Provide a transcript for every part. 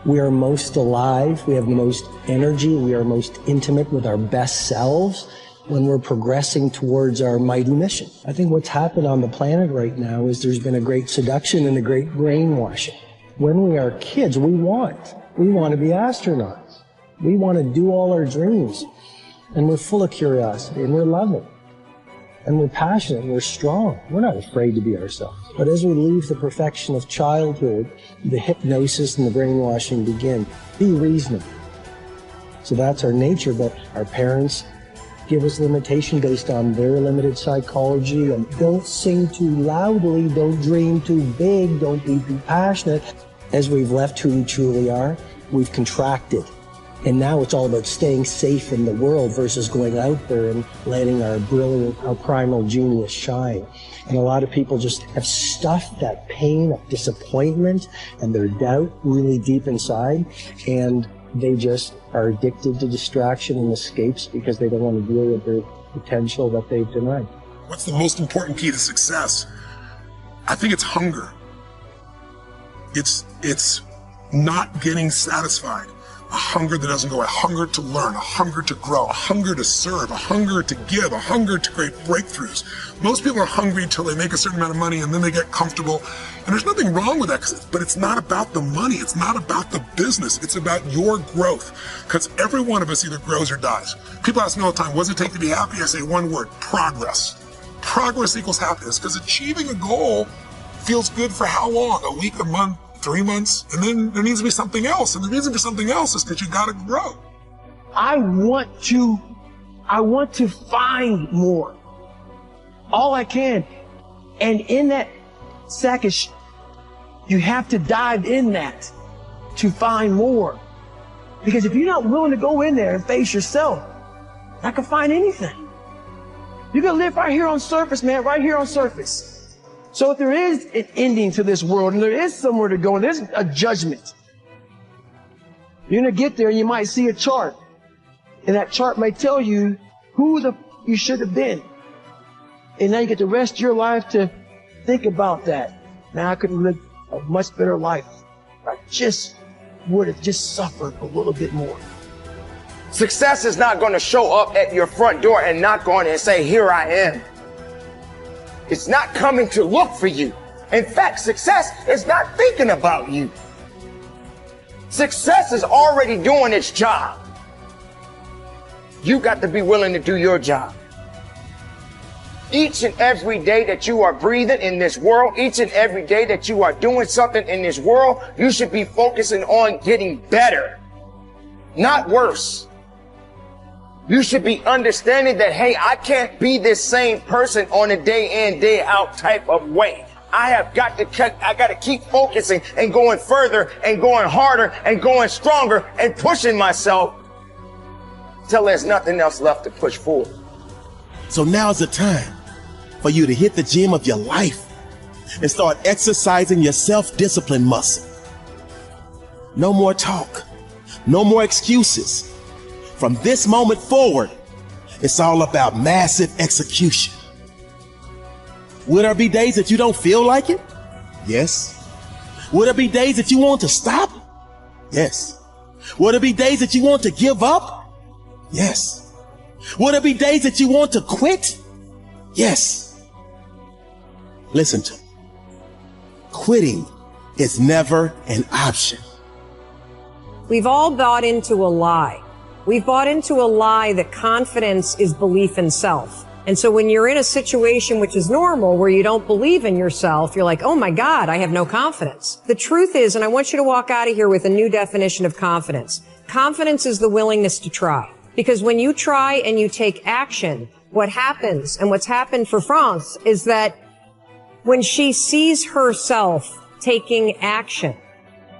We are most alive, we have the most energy, we are most intimate with our best selves when we're progressing towards our mighty mission. I think what's happened on the planet right now is there's been a great seduction and a great brainwashing. When we are kids, we want to be astronauts. We want to do all our dreams. And we're full of curiosity, and we're loving. And we're passionate, and we're strong. We're not afraid to be ourselves. But as we leave the perfection of childhood, the hypnosis and the brainwashing begin. Be reasonable. So that's our nature, but our parents give us limitation based on their limited psychology. And don't sing too loudly, don't dream too big, don't be too passionate. As we've left who we truly are, we've contracted. And now it's all about staying safe in the world versus going out there and letting our brilliant, our primal genius shine. And a lot of people just have stuffed that pain of disappointment and their doubt really deep inside, and they just are addicted to distraction and escapes because they don't want to deal with their potential that they've denied. What's the most important key to success? I think it's hunger. It's not getting satisfied. A hunger that doesn't go, a hunger to learn, a hunger to grow, a hunger to serve, a hunger to give, a hunger to create breakthroughs. Most people are hungry until they make a certain amount of money and then they get comfortable. And there's nothing wrong with that, but it's not about the money. It's not about the business. It's about your growth. Because every one of us either grows or dies. People ask me all the time, what does it take to be happy? I say one word, progress. Progress equals happiness, because achieving a goal feels good for how long? A week, a month, 3 months, and then there needs to be something else. And the reason for something else is because you got to grow. I want to find more. All I can. And in that sack of you have to dive in that to find more. Because if you're not willing to go in there and face yourself, I can find anything. You can live right here on surface, man, right here on surface. So if there is an ending to this world and there is somewhere to go and there's a judgment, you're going to get there and you might see a chart. And that chart may tell you who you should have been. And now you get the rest of your life to think about that. Now I could have lived a much better life. I just would have just suffered a little bit more. Success is not going to show up at your front door and knock on it and say, here I am. It's not coming to look for you. In fact, success is not thinking about you. Success is already doing its job. You got to be willing to do your job. Each and every day that you are breathing in this world, each and every day that you are doing something in this world, you should be focusing on getting better, not worse. You should be understanding that, hey, I can't be this same person on a day in, day out type of way. I got to keep focusing and going further and going harder and going stronger and pushing myself till there's nothing else left to push forward. So now's the time for you to hit the gym of your life and start exercising your self-discipline muscle. No more talk, no more excuses. From this moment forward, it's all about massive execution. Will there be days that you don't feel like it? Yes. Will there be days that you want to stop? Yes. Will there be days that you want to give up? Yes. Will there be days that you want to quit? Yes. Listen to me. Quitting is never an option. We've all bought into a lie. We've bought into a lie that confidence is belief in self. And so when you're in a situation which is normal, where you don't believe in yourself, you're like, oh my God, I have no confidence. The truth is, and I want you to walk out of here with a new definition of confidence. Confidence is the willingness to try. Because when you try and you take action, what happens, and what's happened for France, is that when she sees herself taking action,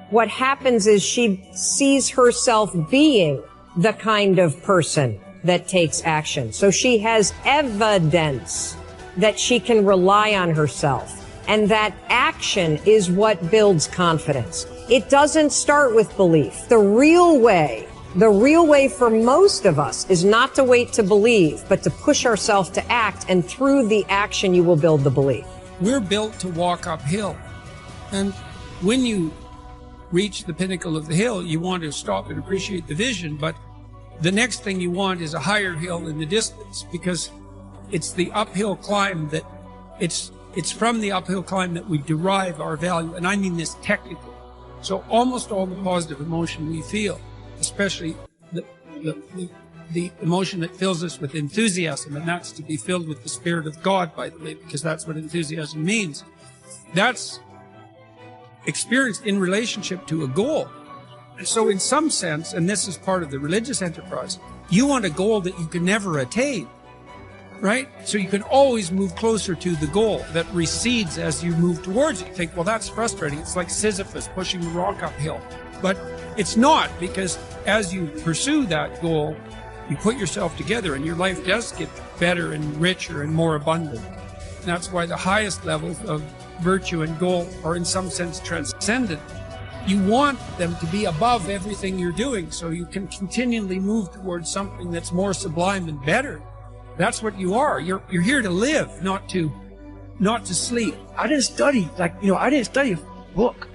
what happens is she sees herself being the kind of person that takes action. So she has evidence that she can rely on herself. And that action is what builds confidence. It doesn't start with belief. The real way for most of us is not to wait to believe, but to push ourselves to act. And through the action, you will build the belief. We're built to walk uphill. And when you reach the pinnacle of the hill, you want to stop and appreciate the vision, but the next thing you want is a higher hill in the distance, because it's the uphill climb that it's from the uphill climb that we derive our value, and I mean this technically. So almost all the positive emotion we feel, especially the emotion that fills us with enthusiasm, and that's to be filled with the Spirit of God, by the way, because that's what enthusiasm means. That's experienced in relationship to a goal. And so in some sense, and this is part of the religious enterprise, you want a goal that you can never attain, right? So you can always move closer to the goal that recedes as you move towards it. You think, well, that's frustrating. It's like Sisyphus pushing the rock uphill. But it's not, because as you pursue that goal, you put yourself together and your life does get better and richer and more abundant. And that's why the highest levels of virtue and goal are in some sense transcendent. You want them to be above everything you're doing, so you can continually move towards something that's more sublime and better. That's what you are. You're here to live, not to sleep. I didn't study, I didn't study a book.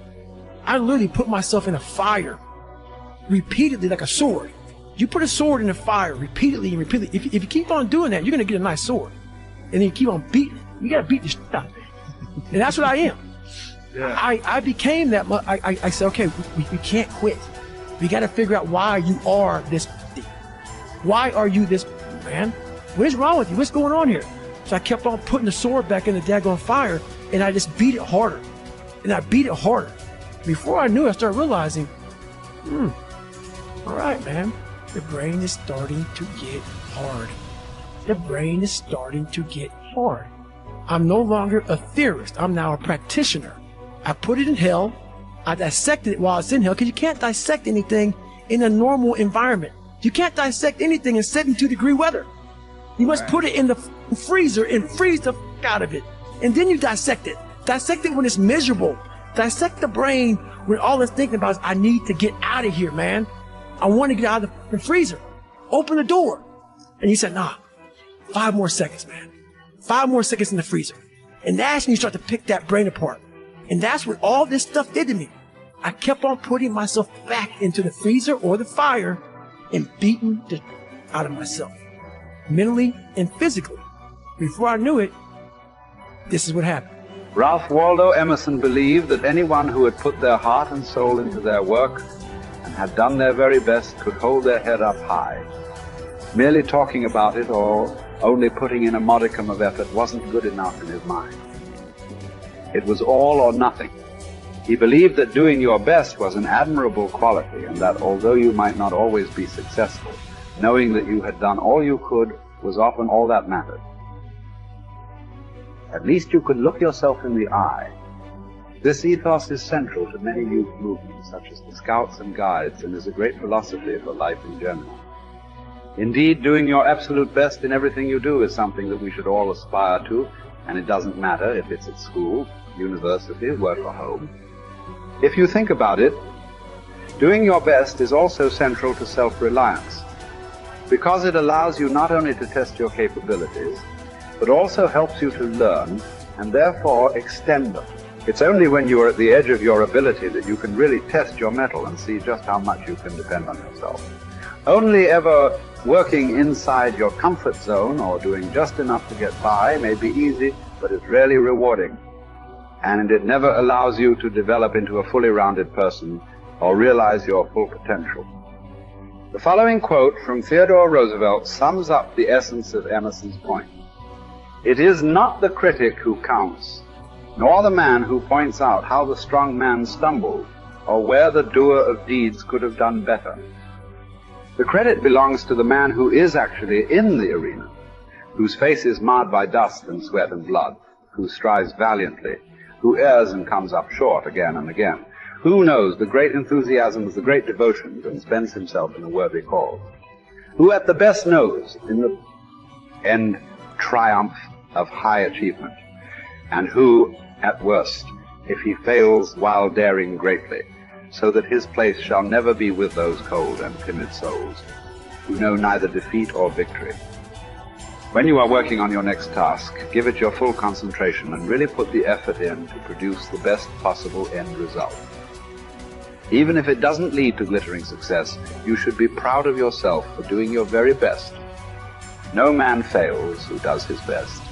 I literally put myself in a fire repeatedly, like a sword. You put a sword in the fire repeatedly and repeatedly. If you keep on doing that, you're going to get a nice sword. And then you keep on beating it. You got to beat the shit out of it. And that's what I am. Yeah. I became that. I said, okay, we can't quit. We got to figure out why you are this. Why are you this, man? What's wrong with you? What's going on here? So I kept on putting the sword back in the daggone fire, and I just beat it harder. And I beat it harder. Before I knew it, I started realizing, all right, man, the brain is starting to get hard. The brain is starting to get hard. I'm no longer a theorist. I'm now a practitioner. I put it in hell. I dissected it while it's in hell, because you can't dissect anything in a normal environment. You can't dissect anything in 72-degree weather. You must put it in the freezer and freeze the f out of it. And then you dissect it. Dissect it when it's miserable. Dissect the brain when all it's thinking about is, I need to get out of here, man. I want to get out of the freezer. Open the door. And he said, nah, 5 more seconds, man. 5 more seconds in the freezer. And that's when you start to pick that brain apart. And that's what all this stuff did to me. I kept on putting myself back into the freezer or the fire and beating the out of myself, mentally and physically. Before I knew it, this is what happened. Ralph Waldo Emerson believed that anyone who had put their heart and soul into their work and had done their very best could hold their head up high. Merely talking about it or only putting in a modicum of effort wasn't good enough in his mind. It was all or nothing. He believed that doing your best was an admirable quality, and that although you might not always be successful, knowing that you had done all you could was often all that mattered. At least you could look yourself in the eye. This ethos is central to many youth movements, such as the Scouts and Guides, and is a great philosophy for life in general. Indeed, doing your absolute best in everything you do is something that we should all aspire to, and it doesn't matter if it's at school, university, work, or home. If you think about it, doing your best is also central to self-reliance, because it allows you not only to test your capabilities, but also helps you to learn and therefore extend them. It's only when you are at the edge of your ability that you can really test your mettle and see just how much you can depend on yourself. Only ever working inside your comfort zone or doing just enough to get by may be easy, but it's rarely rewarding. And it never allows you to develop into a fully rounded person or realize your full potential. The following quote from Theodore Roosevelt sums up the essence of Emerson's point. It is not the critic who counts, nor the man who points out how the strong man stumbled, or where the doer of deeds could have done better. The credit belongs to the man who is actually in the arena, whose face is marred by dust and sweat and blood, who strives valiantly, who errs and comes up short again and again, who knows the great enthusiasms, the great devotions, and spends himself in a worthy cause, who at the best knows in the end triumph of high achievement, and who, at worst, if he fails while daring greatly, so that his place shall never be with those cold and timid souls, who know neither defeat or victory. When you are working on your next task, give it your full concentration and really put the effort in to produce the best possible end result. Even if it doesn't lead to glittering success, you should be proud of yourself for doing your very best. No man fails who does his best.